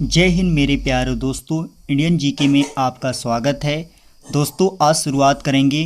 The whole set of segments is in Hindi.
जय हिंद मेरे प्यारे दोस्तों, इंडियन जीके में आपका स्वागत है। दोस्तों, आज शुरुआत करेंगे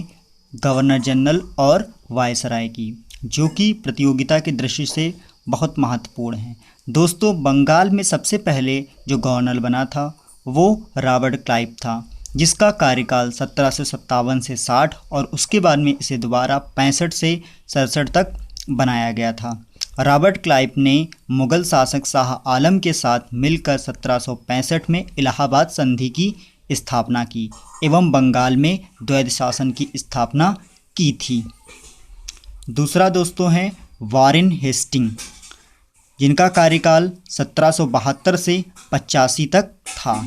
गवर्नर जनरल और वायसराय की, जो कि प्रतियोगिता की दृष्टि से बहुत महत्वपूर्ण है। दोस्तों, बंगाल में सबसे पहले जो गवर्नर बना था वो रॉबर्ट क्लाइव था, जिसका कार्यकाल 1757 से 60 और उसके बाद में इसे दोबारा 65 से 67 तक बनाया गया था। रॉबर्ट क्लाइव ने मुग़ल शासक शाह आलम के साथ मिलकर 1765 में इलाहाबाद संधि की स्थापना की एवं बंगाल में द्वैध शासन की स्थापना की थी। दूसरा दोस्तों है वारेन हेस्टिंग, जिनका कार्यकाल 1772 से 85 तक था।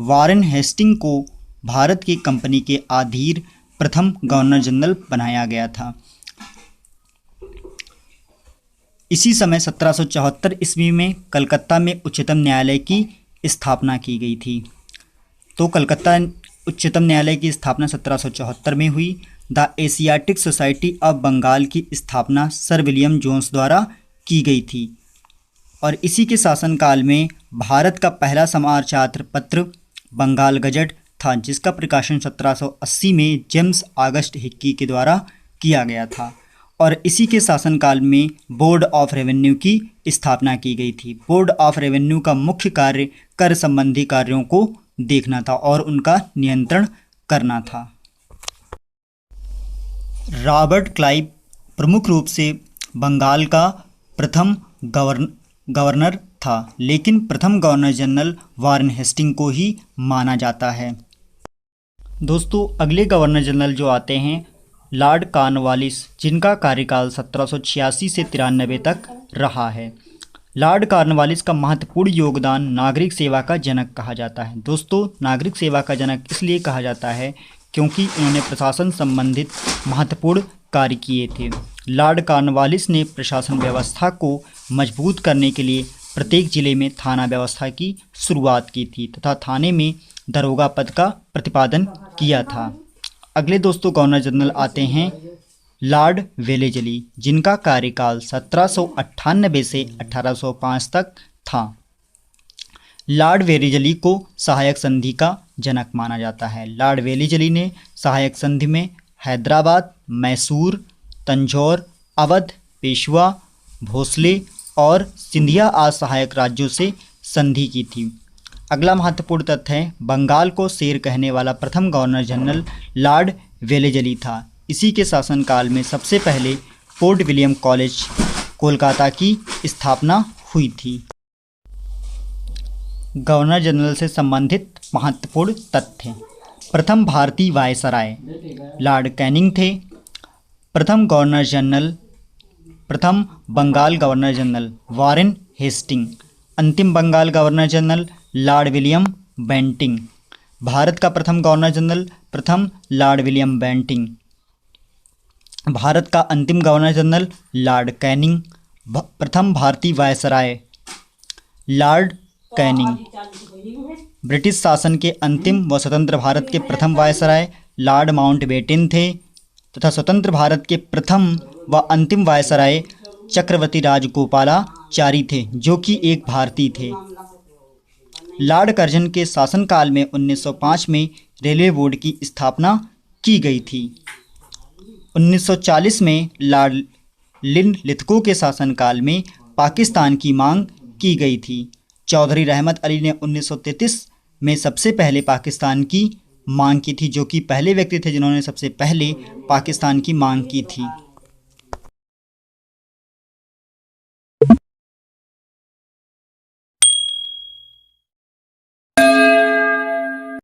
वारेन हेस्टिंग को भारत की कंपनी के अधीन प्रथम गवर्नर जनरल बनाया गया था। इसी समय 1774 ईस्वी में कलकत्ता में उच्चतम न्यायालय की स्थापना की गई थी। तो कलकत्ता उच्चतम न्यायालय की स्थापना 1774 में हुई। The Asiatic Society of Bengal की स्थापना सर विलियम जोन्स द्वारा की गई थी और इसी के शासनकाल में भारत का पहला समाचार पत्र बंगाल गजट था, जिसका प्रकाशन 1780 में जेम्स ऑगस्ट हिक्की के द्वारा किया गया था। और इसी के शासनकाल में बोर्ड ऑफ रेवेन्यू की स्थापना की गई थी। बोर्ड ऑफ रेवेन्यू का मुख्य कार्य कर संबंधी कार्यों को देखना था और उनका नियंत्रण करना था। रॉबर्ट क्लाइव प्रमुख रूप से बंगाल का प्रथम गवर्नर था, लेकिन प्रथम गवर्नर जनरल वारेन हेस्टिंग को ही माना जाता है। दोस्तों, अगले गवर्नर जनरल जो आते हैं लॉर्ड कॉर्नवालिस, जिनका कार्यकाल 1786 से 93 तक रहा है। लॉर्ड कॉर्नवालिस का महत्वपूर्ण योगदान नागरिक सेवा का जनक कहा जाता है। दोस्तों, नागरिक सेवा का जनक इसलिए कहा जाता है क्योंकि इन्होंने प्रशासन संबंधित महत्वपूर्ण कार्य किए थे। लॉर्ड कॉर्नवालिस ने प्रशासन व्यवस्था को मजबूत करने के लिए प्रत्येक जिले में थाना व्यवस्था की शुरुआत की थी तथा थाने में दरोगा पद का प्रतिपादन किया था। अगले दोस्तों गवर्नर जनरल आते हैं लॉर्ड वेलेजली, जिनका कार्यकाल 1798 से 1805 तक था। लॉर्ड वेलेजली को सहायक संधि का जनक माना जाता है। लॉर्ड वेलेजली ने सहायक संधि में हैदराबाद, मैसूर, तंजौर, अवध, पेशवा, भोसले और सिंधिया आदि सहायक राज्यों से संधि की थी। अगला महत्वपूर्ण तथ्य है बंगाल को शेर कहने वाला प्रथम गवर्नर जनरल लॉर्ड वेलेजली था। इसी के शासनकाल में सबसे पहले फोर्ट विलियम कॉलेज कोलकाता की स्थापना हुई थी। गवर्नर जनरल से संबंधित महत्वपूर्ण तथ्य: प्रथम भारतीय वायसराय लॉर्ड कैनिंग थे। प्रथम गवर्नर जनरल, प्रथम Bengal governor general Warren Hastings. अंतिम Bengal governor general Lord William Bentinck. Bharat का प्रथम गवर्नर जनरल प्रथम लॉर्ड विलियम बेंटिंग। भारत का अंतिम गवर्नर जनरल लॉर्ड कैनिंग। प्रथम भारतीय वायसराय लॉर्ड कैनिंग। ब्रिटिश शासन के अंतिम व स्वतंत्र भारत के प्रथम वायसराय लॉर्ड माउंटबेटन थे तथा स्वतंत्र भारत के प्रथम व अंतिम वायसराय चक्रवर्ती राजगोपालाचारी थे, जो कि एक भारतीय थे। लॉर्ड कर्जन के शासनकाल में 1905 में रेलवे बोर्ड की स्थापना की गई थी। 1940 में लॉर्ड लिथको के शासनकाल में पाकिस्तान की मांग की गई थी। चौधरी रहमत अली ने 1933 में सबसे पहले पाकिस्तान की मांग की थी, जो कि पहले व्यक्ति थे जिन्होंने सबसे पहले पाकिस्तान की मांग की थी।